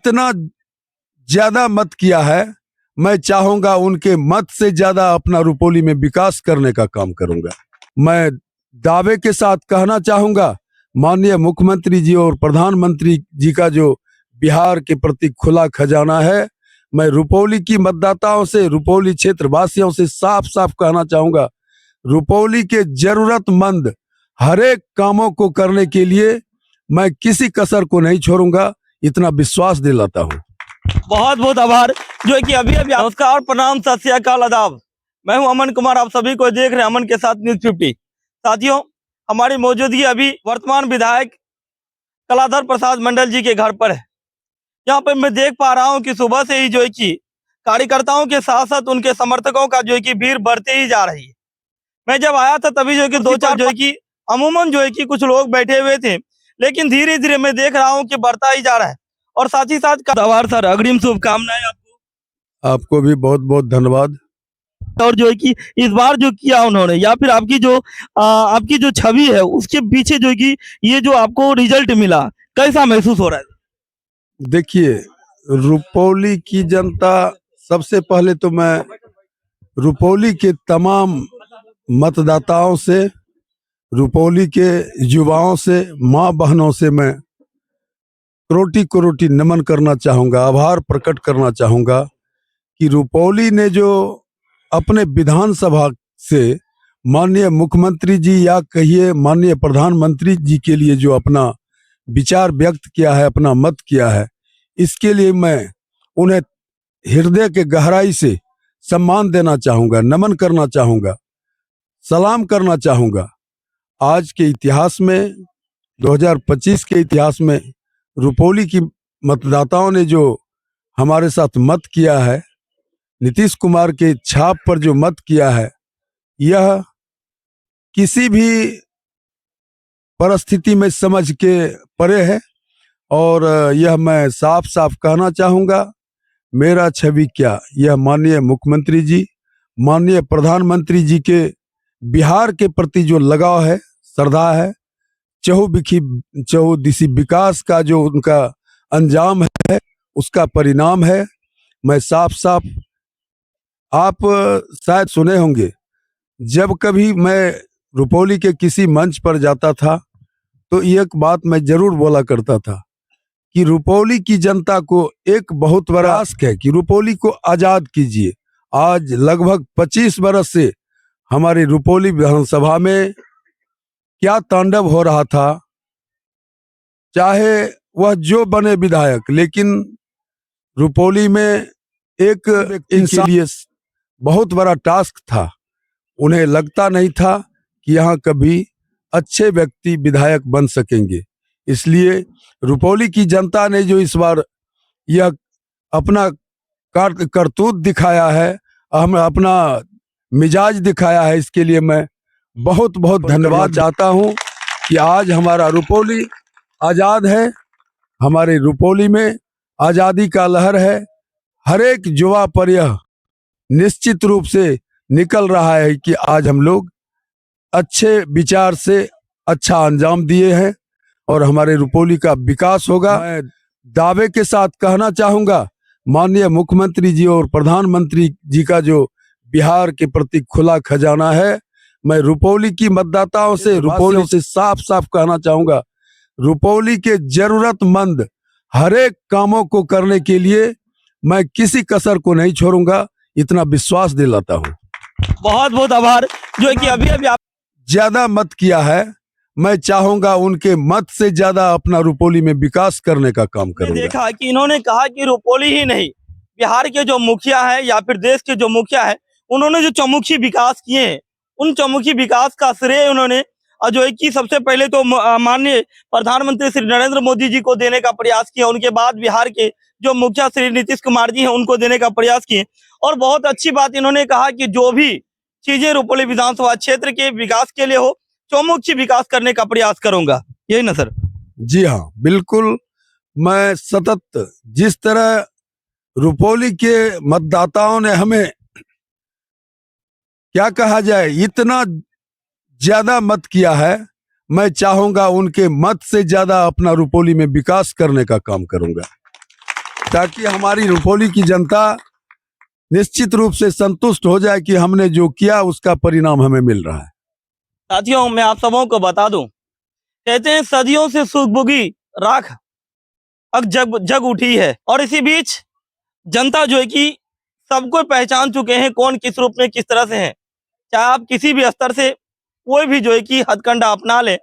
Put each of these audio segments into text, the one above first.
इतना ज्यादा मत किया है, मैं चाहूंगा उनके मत से ज्यादा अपना रुपौली में विकास करने का काम करूंगा। मैं दावे के साथ कहना चाहूंगा, माननीय मुख्यमंत्री जी और प्रधानमंत्री जी का जो बिहार के प्रति खुला खजाना है, मैं रुपौली की मतदाताओं से, रुपौली क्षेत्र वासियों से साफ साफ कहना चाहूंगा, रुपौली के जरूरतमंद हर एक कामों को करने के लिए मैं किसी कसर को नहीं छोड़ूंगा, इतना विश्वास दिलाता हूं। बहुत बहुत आभार। जो है कि अभी नमस्कार, प्रणाम, सत श्री अकाल, आदाब। मैं हूं अमन कुमार, आप सभी को देख रहे हैं अमन के साथ न्यूज़ 50। साथियों, हमारी मौजूदगी अभी वर्तमान विधायक कलाधर प्रसाद मंडल जी के घर पर है। यहाँ पर मैं देख पा रहा हूँ कि सुबह से ही जो है कि कार्यकर्ताओं के साथ साथ उनके समर्थकों का जो है कि भीड़ बढ़ते ही जा रही है। मैं जब आया था तभी जो है कि 2-4 जो है कि अमूमन जो है कि कुछ लोग बैठे हुए थे, लेकिन धीरे धीरे मैं देख रहा हूँ कि बढ़ता ही जा रहा है। और साथ ही साथ सर, अग्रिम शुभकामनाएं आपको। आपको भी बहुत बहुत धन्यवाद। और जो है कि इस बार जो किया उन्होंने, या फिर आपकी जो छवि है उसके पीछे जो है कि ये जो आपको रिजल्ट मिला, कैसा महसूस हो रहा है? देखिए, रुपौली की जनता, सबसे पहले तो मैं रुपौली के तमाम मतदाताओं से, रुपौली के युवाओं से, माँ बहनों से मैं करोटी करोटी नमन करना चाहूँगा, आभार प्रकट करना चाहूँगा कि रुपौली ने जो अपने विधानसभा से माननीय मुख्यमंत्री जी या कहिए माननीय प्रधानमंत्री जी के लिए जो अपना विचार व्यक्त किया है, अपना मत किया है, इसके लिए मैं उन्हें हृदय के गहराई से सम्मान देना चाहूँगा, नमन करना चाहूँगा, सलाम करना चाहूँगा। आज के इतिहास में, 2025 के इतिहास में रुपौली की मतदाताओं ने जो हमारे साथ मत किया है, नीतीश कुमार के छाप पर जो मत किया है, यह किसी भी परिस्थिति में समझ के परे है। और यह मैं साफ साफ कहना चाहूँगा, मेरा छवि क्या, यह माननीय मुख्यमंत्री जी, माननीय प्रधानमंत्री जी के बिहार के प्रति जो लगाव है, श्रद्धा है, चहुदिशी विकास का जो उनका अंजाम है, उसका परिणाम है। मैं साफ साफ, आप शायद सुने होंगे, जब कभी मैं रुपौली के किसी मंच पर जाता था तो एक बात मैं जरूर बोला करता था कि रुपौली की जनता को एक बहुत बड़ा आस्क है कि रुपौली को आजाद कीजिए। आज लगभग 25 बरस से हमारी रुपौली विधानसभा में क्या तांडव हो रहा था, चाहे वह जो बने विधायक, लेकिन रुपौली में एक इंसान के लिए बहुत बड़ा टास्क था। उन्हें लगता नहीं था कि यहाँ कभी अच्छे व्यक्ति विधायक बन सकेंगे। इसलिए रुपौली की जनता ने जो इस बार यह अपना करतूत दिखाया है, अपना मिजाज दिखाया है, इसके लिए मैं बहुत बहुत धन्यवाद चाहता हूँ कि आज हमारा रुपौली आज़ाद है। हमारे रुपौली में आज़ादी का लहर है। हर एक युवा पर यह निश्चित रूप से निकल रहा है कि आज हम लोग अच्छे विचार से अच्छा अंजाम दिए हैं और हमारे रुपौली का विकास होगा। मैं दावे के साथ कहना चाहूँगा, माननीय मुख्यमंत्री जी और प्रधानमंत्री जी का जो बिहार के प्रति खुला खजाना है, मैं रुपौली की मतदाताओं से, रुपौली से साफ साफ कहना चाहूँगा, रुपौली के जरूरतमंद हर एक कामों को करने के लिए मैं किसी कसर को नहीं छोड़ूंगा, इतना विश्वास दिलाता हूँ। बहुत बहुत आभार। जो है कि अभी आप ज्यादा मत किया है, मैं चाहूंगा उनके मत से ज्यादा अपना रुपौली में विकास करने का काम करूंगा। देखा कि इन्होंने कहा कि रुपौली ही नहीं, बिहार के जो मुखिया है या फिर देश के जो मुखिया है, उन्होंने जो चौमुखी विकास किए हैं, उन चौमुखी विकास का श्रेय उन्होंने जो है कि सबसे पहले तो माननीय प्रधानमंत्री श्री नरेंद्र मोदी जी को देने का प्रयास किया। उनके बाद बिहार के जो मुखिया श्री नीतीश कुमार जी हैं, उनको देने का प्रयास किए। और बहुत अच्छी बात इन्होंने कहा कि जो भी चीजें रुपौली विधानसभा क्षेत्र के विकास के लिए हो, चौमुखी विकास करने का प्रयास करूंगा। यही ना सर? जी हाँ, बिल्कुल। मैं सतत, जिस तरह रुपौली के मतदाताओं ने हमें, क्या कहा जाए, इतना ज्यादा मत किया है, मैं चाहूंगा उनके मत से ज्यादा अपना रुपौली में विकास करने का काम करूंगा। ताकि हमारी रुपौली की जनता निश्चित रूप से संतुष्ट हो जाए कि हमने जो किया उसका परिणाम हमें मिल रहा है। साथियों, मैं आप सबों को बता दूं, कहते हैं सदियों से सुगबुगी राख अब जग जग उठी है, और इसी बीच जनता जो है कि सबको पहचान चुके हैं कौन किस रूप में किस तरह से है। चाहे आप किसी भी स्तर से कोई भी जो है कि हथकंडा अपना ले,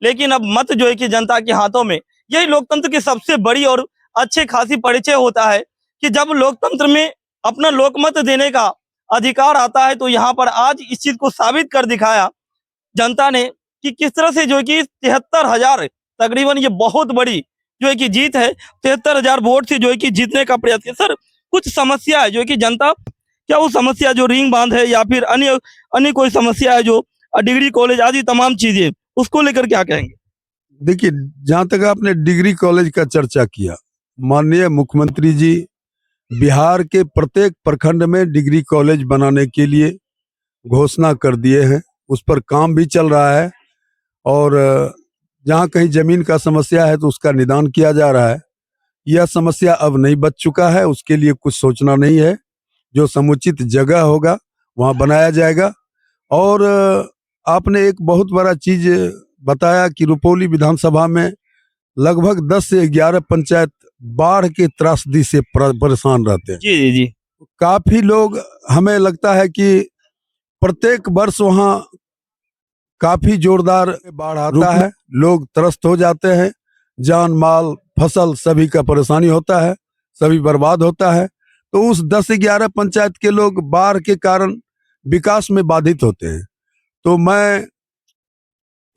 लेकिन अब मत जो है कि जनता के हाथों में। यही लोकतंत्र की सबसे बड़ी और अच्छे खासी परिचय होता है कि जब लोकतंत्र में अपना लोकमत देने का अधिकार आता है, तो यहाँ पर आज इस चीज को साबित कर दिखाया जनता ने कि किस तरह से जो है कि 73,000 तकरीबन, ये बहुत बड़ी जो है कि जीत है। 73,000 वोट से जो है कि जीतने का प्रयास किया। सर, कुछ समस्या है जो है कि जनता, क्या वो समस्या जो रिंग बांध है या फिर अन्य अन्य कोई समस्या है जो डिग्री कॉलेज आदि तमाम चीजें, उसको लेकर क्या कहेंगे? देखिए, जहां तक आपने डिग्री कॉलेज का चर्चा किया, माननीय मुख्यमंत्री जी बिहार के प्रत्येक प्रखंड में डिग्री कॉलेज बनाने के लिए घोषणा कर दिए हैं। उस पर काम भी चल रहा है, और जहां कहीं जमीन का समस्या है तो उसका निदान किया जा रहा है। यह समस्या अब नहीं बच चुका है, उसके लिए कुछ सोचना नहीं है। जो समुचित जगह होगा वहां बनाया जाएगा। और आपने एक बहुत बड़ा चीज बताया कि रुपौली विधानसभा में लगभग 10 से 11 पंचायत बाढ़ के त्रासदी से परेशान रहते हैं। जी जी जी। काफी लोग, हमें लगता है कि प्रत्येक वर्ष वहां काफी जोरदार बाढ़ आता है, लोग त्रस्त हो जाते हैं, जान माल फसल सभी का परेशानी होता है, सभी बर्बाद होता है। तो उस 10 से 11 पंचायत के लोग बाढ़ के कारण विकास में बाधित होते हैं। तो मैं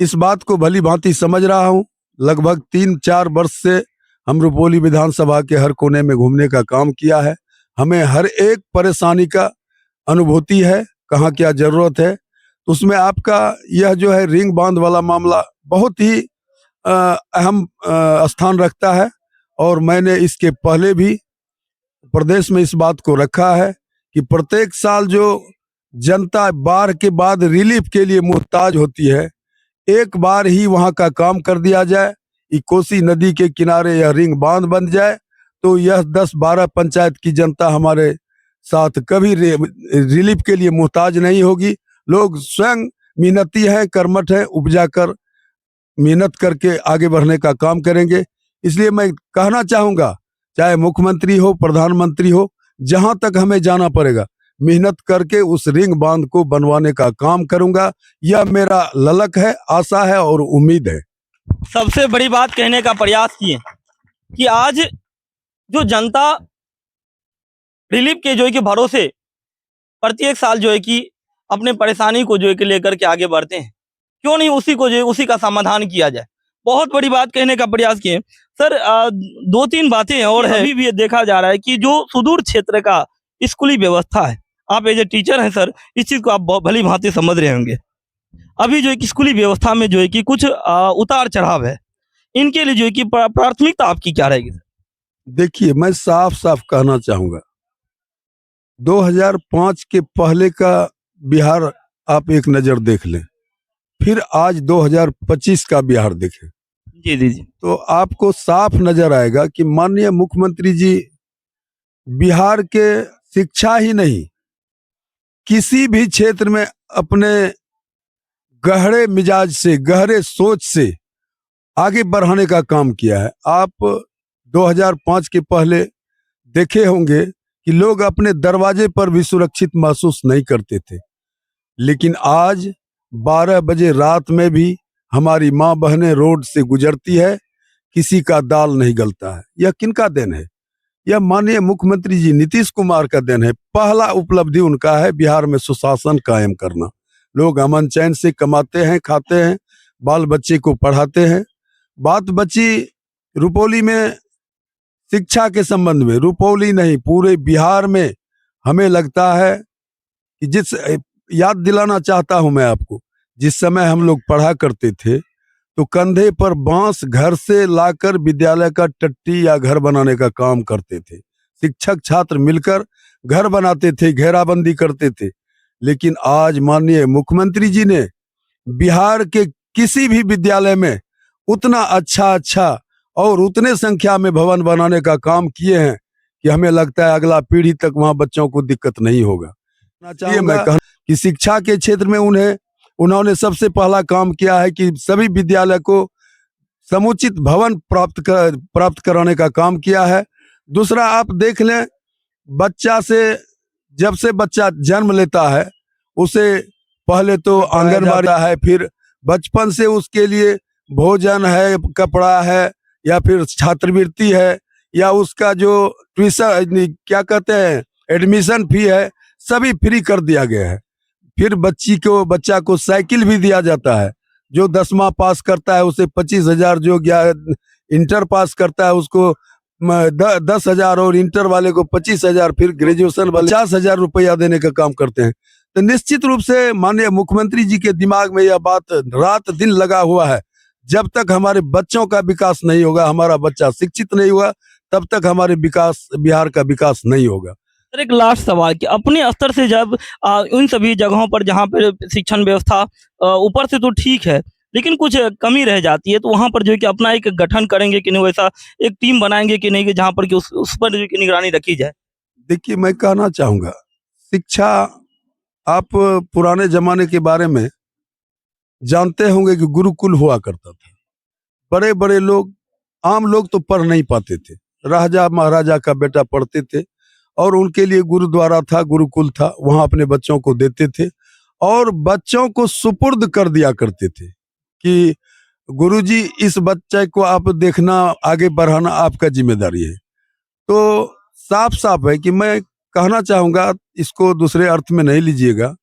इस बात को भली भांति समझ रहा हूँ। लगभग 3-4 वर्ष से हम रुपौली विधानसभा के हर कोने में घूमने का काम किया है। हमें हर एक परेशानी का अनुभूति है, कहाँ क्या जरूरत है। तो उसमें आपका यह जो है रिंग बांध वाला मामला बहुत ही अहम स्थान रखता है, और मैंने इसके पहले भी प्रदेश में इस बात को रखा है कि प्रत्येक साल जो जनता बाढ़ के बाद रिलीफ के लिए मुहताज होती है, एक बार ही वहां का काम कर दिया जाए, कि कोसी नदी के किनारे यह रिंग बांध बन जाए, तो यह 10-12 पंचायत की जनता हमारे साथ कभी रिलीफ के लिए मुहताज नहीं होगी। लोग स्वयं मेहनती हैं, कर्मठ हैं, उपजा कर मेहनत करके आगे बढ़ने का काम करेंगे। इसलिए मैं कहना चाहूंगा, चाहे मुख्यमंत्री हो, प्रधानमंत्री हो, जहां तक हमें जाना पड़ेगा, मेहनत करके उस रिंग बांध को बनवाने का काम करूंगा। यह मेरा ललक है, आशा है और उम्मीद है। सबसे बड़ी बात कहने का प्रयास किए कि आज जो जनता रिलीफ के जो है कि भरोसे प्रत्येक साल जो है कि अपने परेशानी को जो है कि लेकर के आगे बढ़ते हैं, क्यों नहीं उसी को जो है उसी का समाधान किया जाए। बहुत बड़ी बात कहने का प्रयास किए। सर, 2-3 बातें और है। अभी भी ये देखा जा रहा है कि जो सुदूर क्षेत्र का स्कूली व्यवस्था है, आप एज ए टीचर हैं सर, इस चीज को आप भली भांति समझ रहे होंगे। अभी जो है कि स्कूली व्यवस्था में जो है कि कुछ उतार चढ़ाव है, इनके लिए जो है कि प्राथमिकता आपकी क्या रहेगी? देखिए, मैं साफ साफ कहना चाहूंगा, 2005 के पहले का बिहार आप एक नजर देख लें, फिर आज 2025 का बिहार देखें, जी जी जी। तो आपको साफ नजर आएगा कि माननीय मुख्यमंत्री जी बिहार के शिक्षा ही नहीं, किसी भी क्षेत्र में अपने गहरे मिजाज से, गहरे सोच से आगे बढ़ाने का काम किया है। आप 2005 के पहले देखे होंगे कि लोग अपने दरवाजे पर भी सुरक्षित महसूस नहीं करते थे, लेकिन आज 12 बजे रात में भी हमारी माँ बहनें रोड से गुजरती है, किसी का दाल नहीं गलता है। यह किनका देन है? यह माननीय मुख्यमंत्री जी नीतीश कुमार का देन है। पहला उपलब्धि उनका है बिहार में सुशासन कायम करना। लोग अमन चैन से कमाते हैं, खाते हैं, बाल बच्चे को पढ़ाते हैं। बात बची रुपौली में शिक्षा के संबंध में, रुपौली नहीं पूरे बिहार में हमें लगता है कि याद दिलाना चाहता हूं मैं आपको, जिस समय हम लोग पढ़ा करते थे तो कंधे पर बांस घर से लाकर विद्यालय का टट्टी या घर बनाने का काम करते थे। शिक्षक छात्र मिलकर घर बनाते थे, घेराबंदी करते थे। लेकिन आज माननीय मुख्यमंत्री जी ने बिहार के किसी भी विद्यालय में उतना अच्छा और उतने संख्या में भवन बनाने का काम किए हैं कि हमें लगता है अगला पीढ़ी तक वहाँ बच्चों को दिक्कत नहीं होगा। ये मैं कहूँ कि शिक्षा के क्षेत्र में उन्होंने सबसे पहला काम किया है कि सभी विद्यालय को समुचित भवन प्राप्त कराने का काम किया है। दूसरा, आप देख लें, जब से बच्चा जन्म लेता है उसे पहले तो आंगनबाड़ी है, फिर बचपन से उसके लिए भोजन है, कपड़ा है, या फिर छात्रवृत्ति है, या उसका जो ट्यूशन क्या कहते हैं एडमिशन फी है, सभी फ्री कर दिया गया है। फिर बच्चा को साइकिल भी दिया जाता है। जो 10वां पास करता है उसे 25,000, जो इंटर पास करता है उसको 10,000, और इंटर वाले को 25,000, फिर ग्रेजुएशन वाले 50,000 रुपया देने का काम करते हैं। तो निश्चित रूप से माननीय मुख्यमंत्री जी के दिमाग में यह बात रात दिन लगा हुआ है। जब तक हमारे बच्चों का विकास नहीं होगा, हमारा बच्चा शिक्षित नहीं हुआ, तब तक हमारे बिहार का विकास नहीं होगा। सर, एक लास्ट सवाल कि अपने स्तर से जब उन सभी जगहों पर जहाँ पर शिक्षण व्यवस्था ऊपर से तो ठीक है, लेकिन कुछ कमी रह जाती है, तो वहाँ पर जो है कि अपना एक गठन करेंगे कि नहीं, वैसा एक टीम बनाएंगे कि नहीं, कि जहाँ पर कि उस पर जो है कि निगरानी रखी जाए? देखिए, मैं कहना चाहूँगा, शिक्षा, आप पुराने जमाने के बारे में जानते होंगे कि गुरुकुल हुआ करता था। बड़े बड़े लोग, आम लोग तो पढ़ नहीं पाते थे, राजा महाराजा का बेटा पढ़ते थे, और उनके लिए गुरुद्वारा था, गुरुकुल था, वहां अपने बच्चों को देते थे और बच्चों को सुपुर्द कर दिया करते थे कि गुरुजी, इस बच्चे को आप देखना, आगे बढ़ाना आपका जिम्मेदारी है। तो साफ साफ है कि मैं कहना चाहूंगा, इसको दूसरे अर्थ में नहीं लीजिएगा,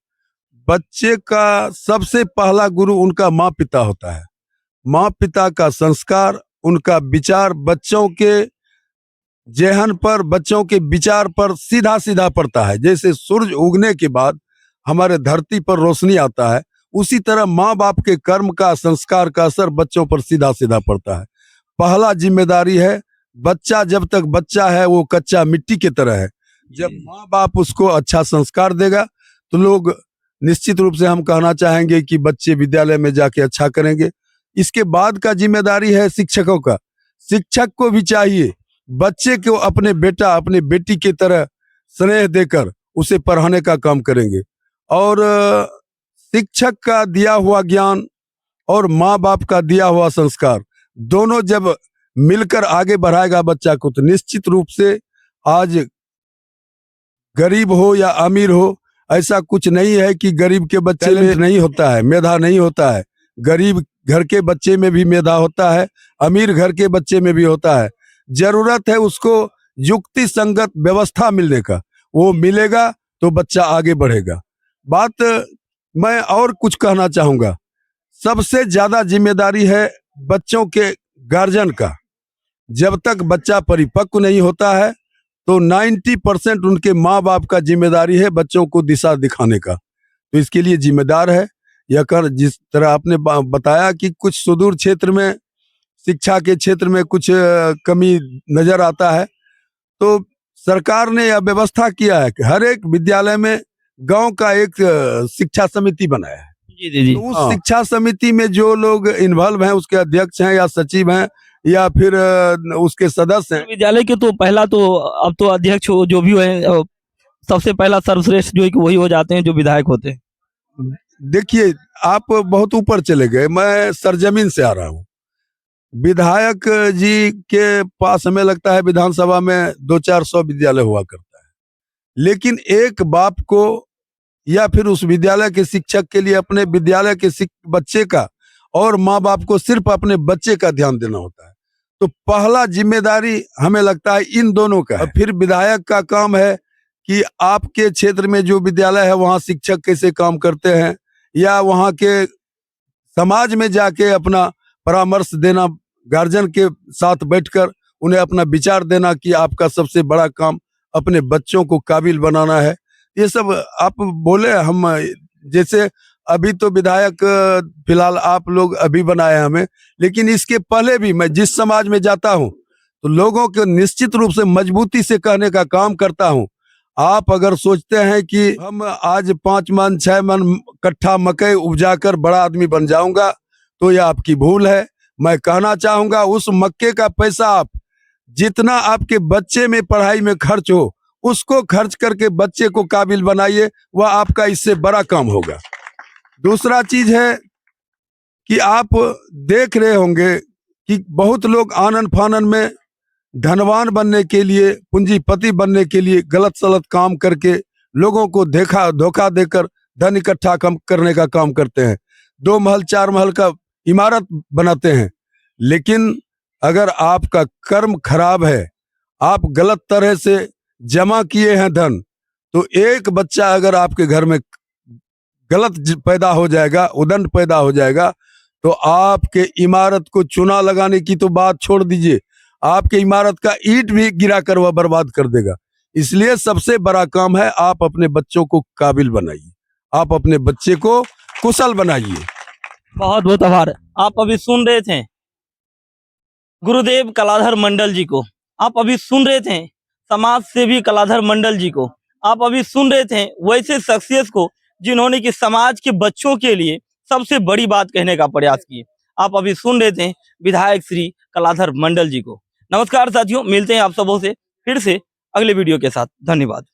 बच्चे का सबसे पहला गुरु उनका माँ पिता होता है। माँ पिता का संस्कार, उनका विचार बच्चों के जेहन पर, बच्चों के विचार पर सीधा सीधा पड़ता है। जैसे सूरज उगने के बाद हमारे धरती पर रोशनी आता है, उसी तरह माँ बाप के कर्म का, संस्कार का असर बच्चों पर सीधा सीधा पड़ता है। पहला जिम्मेदारी है, बच्चा जब तक बच्चा है वो कच्चा मिट्टी की तरह है। जब माँ बाप उसको अच्छा संस्कार देगा तो लोग, निश्चित रूप से हम कहना चाहेंगे कि बच्चे विद्यालय में जाके अच्छा करेंगे। इसके बाद का जिम्मेदारी है शिक्षकों का। शिक्षक को भी चाहिए बच्चे को अपने बेटा, अपने बेटी की तरह स्नेह देकर उसे पढ़ाने का काम करेंगे। और शिक्षक का दिया हुआ ज्ञान और माँ बाप का दिया हुआ संस्कार, दोनों जब मिलकर आगे बढ़ाएगा बच्चा को, तो निश्चित रूप से, आज गरीब हो या अमीर हो, ऐसा कुछ नहीं है कि गरीब के बच्चे में नहीं होता है, मेधा नहीं होता है। गरीब घर के बच्चे में भी मेधा होता है, अमीर घर के बच्चे में भी होता है। जरूरत है उसको युक्ति संगत व्यवस्था मिलने का, वो मिलेगा तो बच्चा आगे बढ़ेगा। बात मैं और कुछ कहना चाहूंगा, सबसे ज्यादा जिम्मेदारी है बच्चों के गार्जियन का। जब तक बच्चा परिपक्व नहीं होता है तो 90% उनके माँ बाप का जिम्मेदारी है बच्चों को दिशा दिखाने का। तो इसके लिए जिम्मेदार है यह कर, जिस तरह आपने बताया कि कुछ सुदूर क्षेत्र में शिक्षा के क्षेत्र में कुछ कमी नजर आता है, तो सरकार ने यह व्यवस्था किया है कि हर एक विद्यालय में गांव का एक शिक्षा समिति बनाया है। जी जी जी। तो उस शिक्षा समिति में जो लोग इन्वॉल्व हैं, उसके अध्यक्ष हैं या सचिव हैं या फिर उसके सदस्य हैं। विद्यालय के तो पहला तो अब तो अध्यक्ष जो भी है, सबसे पहला सर्वश्रेष्ठ जो है कि वही हो जाते हैं जो विधायक होते हैं। देखिए, आप बहुत ऊपर चले गए, मैं सरजमीन से आ रहा हूँ। विधायक जी के पास हमें लगता है विधानसभा में 200-400 विद्यालय हुआ करता है, लेकिन एक बाप को या फिर उस विद्यालय के शिक्षक के लिए अपने विद्यालय के बच्चे का और माँ बाप को सिर्फ अपने बच्चे का ध्यान देना होता है। तो पहला जिम्मेदारी हमें लगता है इन दोनों का है। फिर विधायक का काम है कि आपके क्षेत्र में जो विद्यालय है वहाँ शिक्षक कैसे काम करते हैं, या वहाँ के समाज में जाके अपना परामर्श देना, गार्जियन के साथ बैठकर उन्हें अपना विचार देना कि आपका सबसे बड़ा काम अपने बच्चों को काबिल बनाना है। ये सब आप बोले, हम जैसे अभी तो विधायक फिलहाल आप लोग अभी बनाए हमें, लेकिन इसके पहले भी मैं जिस समाज में जाता हूँ तो लोगों को निश्चित रूप से मजबूती से कहने का काम करता हूँ। आप अगर सोचते हैं कि हम आज 5 मन 6 मन कट्ठा मकई उपजाकर बड़ा आदमी बन जाऊंगा, तो यह आपकी भूल है। मैं कहना चाहूंगा, उस मक्के का पैसा आप जितना आपके बच्चे में पढ़ाई में खर्च हो उसको खर्च करके बच्चे को काबिल बनाइए, वह आपका इससे बड़ा काम होगा। दूसरा चीज है कि आप देख रहे होंगे कि बहुत लोग आनन फानन में धनवान बनने के लिए, पूंजीपति बनने के लिए गलत सलत काम करके लोगों को धोखा देकर धन इकट्ठा करने का काम करते हैं। 2 महल 4 महल का इमारत बनाते हैं। लेकिन अगर आपका कर्म खराब है, आप गलत तरह से जमा किए हैं धन, तो एक बच्चा अगर आपके घर में गलत पैदा हो जाएगा, उदंड पैदा हो जाएगा, तो आपके इमारत को चूना लगाने की तो बात छोड़ दीजिए, आपके इमारत का ईंट भी गिरा कर वह बर्बाद कर देगा। इसलिए सबसे बड़ा काम है आप अपने बच्चों को काबिल बनाइए, आप अपने बच्चे को कुशल बनाइए। बहुत बहुत आभार। आप अभी सुन रहे थे गुरुदेव कलाधर मंडल जी को, आप अभी सुन रहे थे समाज सेवी कलाधर मंडल जी को, आप अभी सुन रहे थे वैसे शख्सियत को जिन्होंने कि समाज के बच्चों के लिए सबसे बड़ी बात कहने का प्रयास किए। आप अभी सुन रहे थे विधायक श्री कलाधर मंडल जी को। नमस्कार साथियों, मिलते हैं आप सबों से फिर से अगले वीडियो के साथ। धन्यवाद।